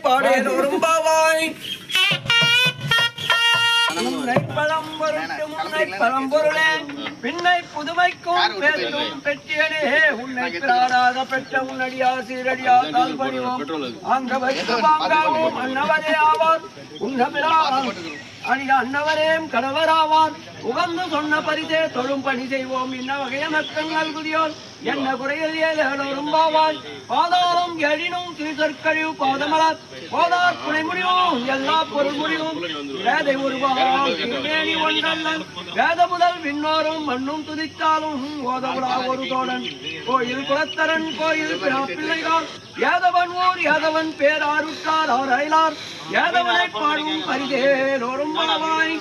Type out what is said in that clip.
பாடேலோரும் பாவாய் உன்னை பழம்பொருளே பின்னை புதுமைக்கும் பேசும் பெற்றியனே உன்னை பிராடாத பெற்ற உன்னடியா சீரடியா தால் பணிவோம் அங்க வைத்து வாங்காவோம் அன்னவரே ஆவார் உன்னபிரான் அணிய அன்னவரேம் கடவராவார் உகந்து சொன்ன பரிசே தொழும் பணி செய்வோம் இன்ன வகைய மக்கள் நல்குதியோர் என்ன குறையில் ஏழோரும் பாவாய் பாதாளம் எழினும் திருசற்கழிவு பாதமலர் போதார் துணை முடிவும் எல்லா பொருள் முடிவும் வேதை உருவாம் திருமேனி ஒன்றல்லன் வேத முதல் விண்ணோரும் மண்ணும் துதித்தாலும் ஓதவுடா ஒரு தோழன் கோயில் குலத்தரன் கோயில் பிள்ளைகள் ஏதவன் ஊர் ஏதவன் பேராருற்றார் அவர் அயலார் ஏதவனை பாடும் பரிதேலோரும் பாவாய்